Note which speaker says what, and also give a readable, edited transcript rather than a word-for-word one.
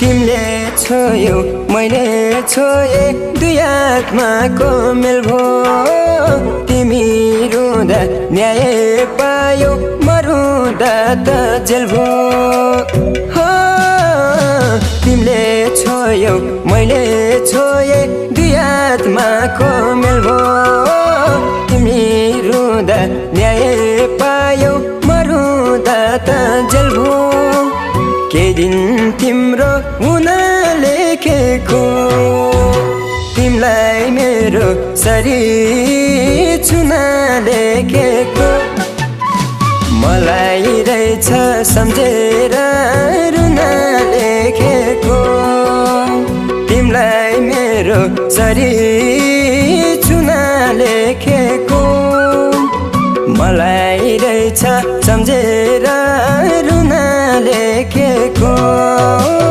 Speaker 1: तिमीले छोयौ मैले छोए दुई आत्माको मेल भो तिमी रुँदा न्याय पायो मरुँदा त जेल भो तिमीले छोयौ मैले छोए दुई आत्माको मेल भो तिमी रुँदा न्याय पायो मरुँदा त जेल भो केही दिन तिम्रो हुन लेखेको तिमीलाई मेरो शरीर छुन लेखेको मलाई रहेछ सम्झेर रुन लेखेको तिमीलाई मेरो शरीर